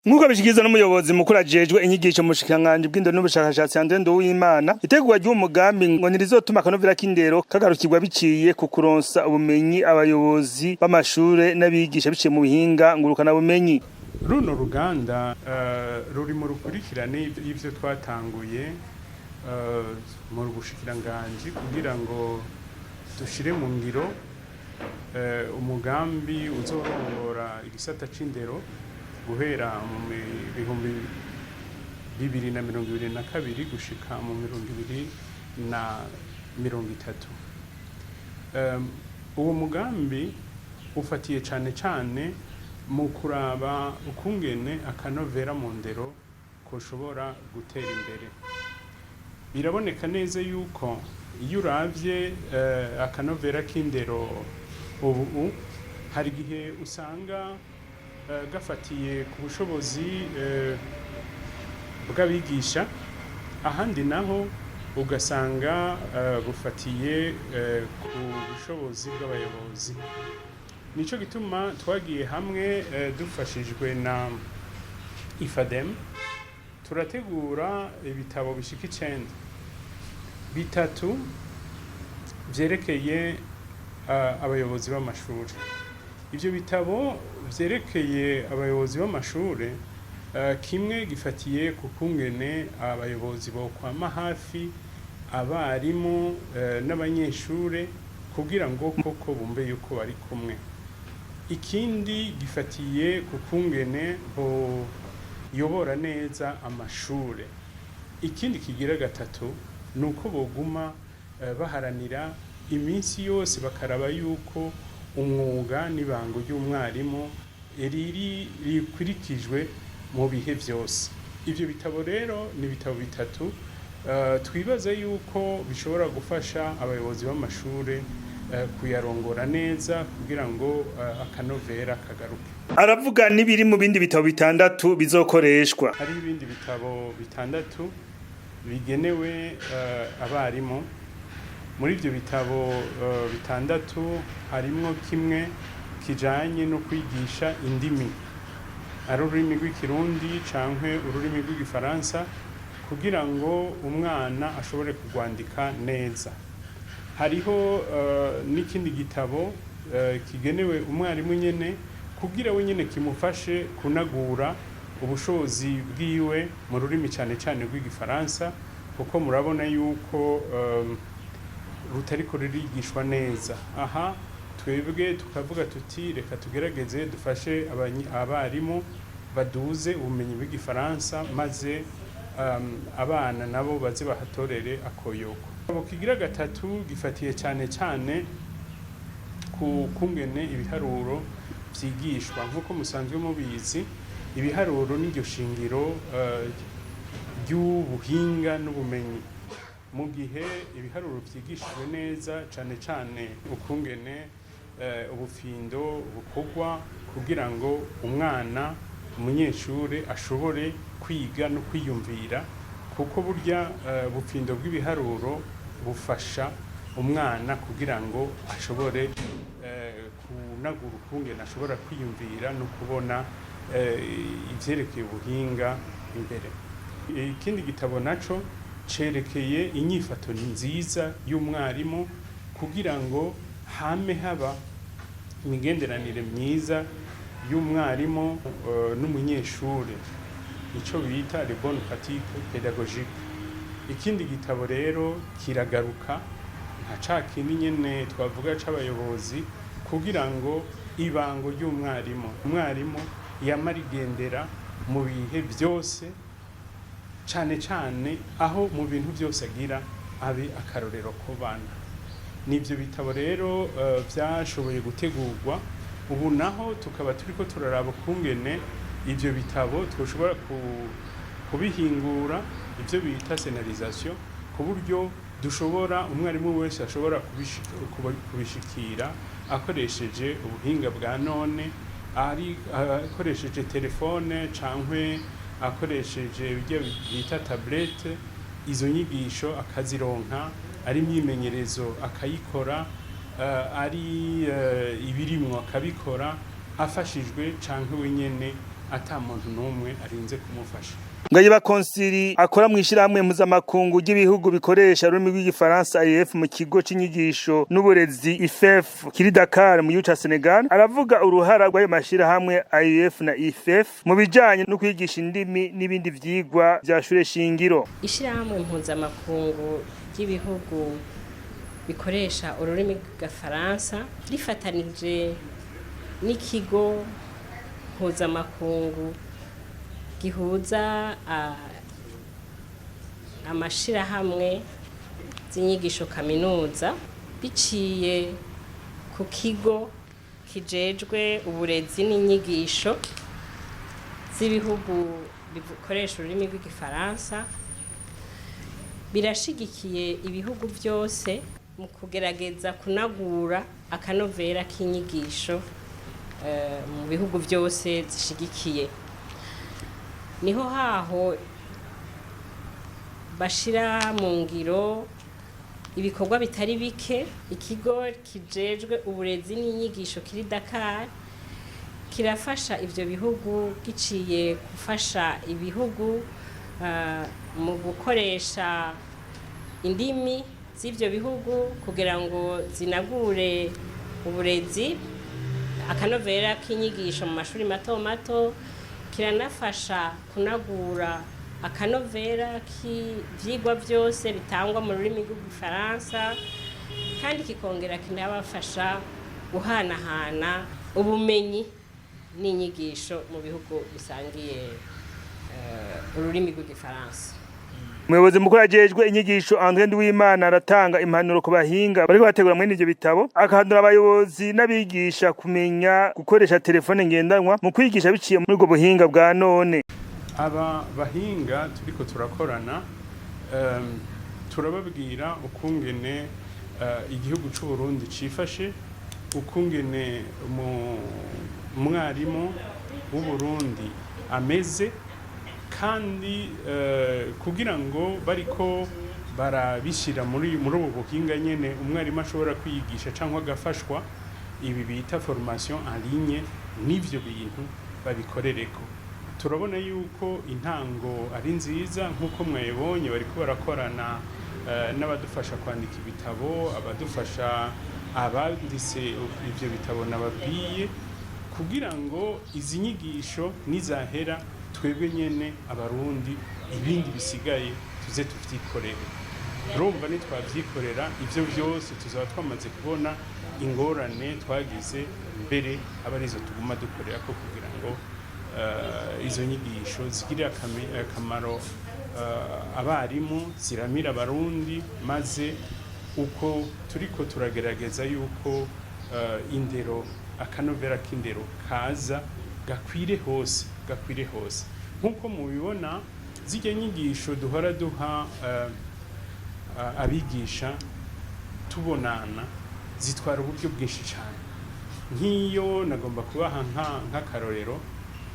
Nkuko bishikirizwa n'umuyobozi mukuru ajejwe inyigisho mu bushikiranganji bw'indero n'ubushakashatsi Andre Nduwimana, itegurwa ry'umugambi ngo ntirizotuma akanovera k'indero kagarukirwa biciye ku kuronsa ubumenyi abayobozi b'amashure n'abigisha biciye mu buhinga ngurukana bumenyi. Runo ruganda ruri mu rukurikirane y'ivyo twatanguye mu bushikiranganji kugira ngo dushire mu ngiro umugambi uzorongora igisata c'indero guhera mu 2022 gushika mu 2030. Uwo mugambi ufatiye cane cane mu kuraba ukungene akanovera mu ndero koshobora gutera imbere. Biraboneka neza yuko iyo uravye akanovera k'indero ubu hari gihe usanga gafatiye ku bushobozi bw'abigisha, ahandi naho ugasanga bufatiye ku bushobozi bw'abayobozi. Nico gituma twagiye hamwe dufashijwe na IFADEM turategura ibitabo bishika 9, bitatu vyerekeye abayobozi b'amashure. Ivyo bitabo vyerekeye abayobozi b'amashure kimwe gifatiye ku kungene abayobozi bokwama hafi abarimu n'abanyeshure kugira ngo koko bumve yuko bari kumwe. Ikindi gifatiye ku kungene yobora neza amashure. Ikindi kigira gatatu nuko boguma baharanira iminsi yose bakaraba yuko umwuga n'ibango ry'umwarimu rikurikijwe mu bihe vyose. Ivyo bitabo rero ni bitabo bitatu twibaza yuko bishobora gufasha abayobozi b'amashure kuyarongora neza kugira ngo akanovera kagaruke. Aravuga n'ibiri mu bindi bitabo bitandatu bizokoreshwa. Hari ibindi bitabo bitandatu bigenewe abarimu. Muri ivyo bitabo bitandatu harimwo kimwe kijanye no kwigisha indimi, ari ururimi rw'ikirundi canke ururimi rw'igifaransa kugira ngo umwana ashobore kugwandika neza. Hariho n'ikindi gitabo kigenewe umwarimu nyene kugira we nyene kimufashe kunagura ubushobozi bwiwe mu rurimi cane cane rw'igifaransa, kuko murabona yuko rutariko rurigishwa neza. Aha twebwe tukavuga tuti reka tugerageze dufashe abarimu baduze ubumenyi bw'igifaransa maze abana nabo baze bahatorere akoyoko. Abo kigira gatatu gifatiye cyane cyane ku kungene ibiharuro vyigishwa. Nkuko musanzwe mubizi, ibiharuro n'iryo shingiro ry'ubuhinga n'ubumenyi. Mu gihe ibiharuro vyigishijwe neza cane cane ukungene ubufindo bukorwa kugira ngo umwana umunyeshure ashobore kwiga no kwiyumvira, kuko burya ubufindo bw'ibiharuro bufasha umwana kugira ngo ashobore kunagura ukungene ashobora kwiyumvira no kubona ivyerekeye ubuhinga imbere. Ikindi gitabo naco cerekeye inyifato nziza y'umwarimu kugira ngo hame haba imigenderanire myiza y'umwarimu n'umunyeshure, ico bita les bonnes pratiques pédagogiques. Ikindi gitabo rero kiragaruka nka ca kindi nyene twavuga c'abayobozi kugira ngo ibango ry'umwarimu yama rigendera mu bihe vyose, cane cane aho mu bintu vyose agira abe akarorero ku bana. Nivyo bitabo rero vyashoboye gutegurwa, ubu naho tukaba turiko turaraba kungene ivyo bitabo twoshobora kubihingura, ivyo bita scénarisation, ku buryo dushobora umwarimu wese ashobora kubishikira akoresheje ubuhinga bwa none, akoresheje telefone cankwe akoresheje ibyo bita tablette. Izo nyigisho akazironka, ari imyimenyerezo akayikora, ari ibirimwo akabikora afashijwe canke wenyene ata muntu n'umwe arinze kumufasha. Ngayiba Konsili akora mu ishirahamwe mpuzamakungu ry'ibihugu bikoresha ururimi rw'igifaransa IEF mu kigo c'inyigisho n'uburezi IFEF kiri Dakar mu gihugu ca Senegal, aravuga uruhara rw'ayo mashirahamwe IEF na IFEF mu bijanye no kwigisha indimi n'ibindi vyigwa vya shure shingiro. Ishirahamwe mpuzamakungu ry'ibihugu bikoresha ururimi rw'igifaransa rifatanije n'ikigo mpuzamakungu gihuza amashirahamwe z'inyigisho kaminuza biciye ku kigo kijejwe uburezi n'inyigisho z'ibihugu bikoresha ururimi rw'igifaransa, birashigikiye ibihugu byose mu kugerageza kunagura akanovera k'inyigisho mu bihugu byose zishigikiye. Niho haho bashira mu ngiro ibikorwa bitari bike. Ikigo kijejwe uburezi n'inyigisho kiri Dakar kirafasha ivyo bihugu giciye gufasha ibihugu mu gukoresha indimi z'ivyo bihugu kugira ngo zinagure uburezi, akanovera k'inyigisho mu mashuri mato mato. Kiranafasha kunagura akanovera k'ivyigwa byose bitangwa mu rurimi rw'igifaransa, kandi kikongera kinabafasha guhanahana ubumenyi n'inyigisho mu bihugu bisangiye ururimi rw'igifaransa. Umuyobozi mukuru ajejwe inyigisho André Nduwimana aratanga impanuro ku bahinga bariko bategura mwene ivyo bitabo, akahanura abayobozi n'abigisha kumenya gukoresha telefone ngendanwa mu kwigisha biciye muri ubwo buhinga bwa none. Aba bahinga turiko turakorana turababwira ukungene igihugu c'u Burundi cifashe, ukungene umwarimu w'u Burundi ameze, kandi kugira ngo bariko barabishira muri ubu buhinga nyene umwarimu ashobora kwiyigisha cyangwa agafashwa, ibi bita formation en ligne, n'ivyo bintu babikorereko. Turabona yuko intango ari nziza, nk'uko mwayibonye bariko barakorana n'abadufasha kwandika ibitabo, abadufasha abanditse ivyo bitabo nababwiye, kugira ngo izi nyigisho nizahera twebwe nyene abarundi ibindi bisigaye tuze tuvyikorere. Urumva nitwavyikorera ivyo byose tuzaba twamaze kubona ingorane twagize mbere, abarizo tuguma dukorera ko kugira ngo izo nyigisho zigirire akamaro abarimu, ziramira abarundi, maze uko turiko turagerageza yuko indero, akanovera k'indero kaza gakwire hose. Nk'uko mubibona zirya nyigisho duhora duha abigisha tubonana zitwara uburyo bwinshi cyane. Nk'iyo nagomba kubaha nk'akarorero,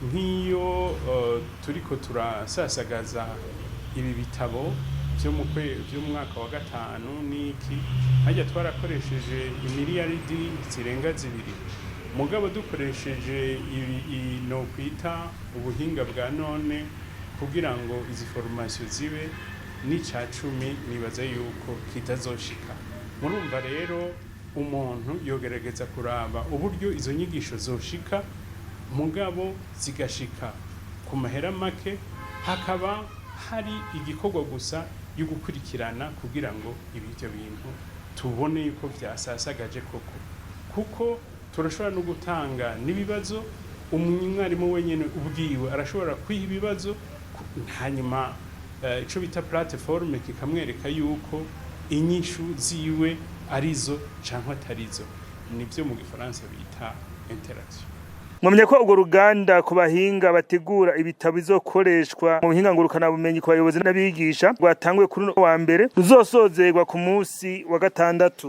nk'iyo turiko turasasagaza ibi bitabo byo mu mwaka wa gatanu n'iki, hajya twarakoresheje imiliyaridi zirenga 2, mugabo dukoresheje no kwita ubuhinga bwa none kugira ngo izi formation zibe n'icacumi, nibaza yuko kitazoshika. Murumva rero umuntu yogerageza kuraba uburyo izo nyigisho zoshika, mugabo zigashika ku mahera make, hakaba hari igikorwa gusa yo gukurikirana kugira ngo ibyo bintu tubone yuko vyasasagaje koko, kuko turashobora no gutanga n'ibibazo. Umwarimu wenyene ubwiwe arashobora kwiha ibibazo, hanyuma ico bita plateforme kikamwereka yuko inyishu ziwe arizo canke atarizo. Nivyo mu gifaransa bita interaction. Mwamenye ko urwo ruganda ku bahinga bategura ibitabo bizokoreshwa mu buhinga ngurukana bumenyi ku bayobozi n'abigisha rwatanguye kuri wa mbere, ruzosozerwa ku munsi wa gatandatu.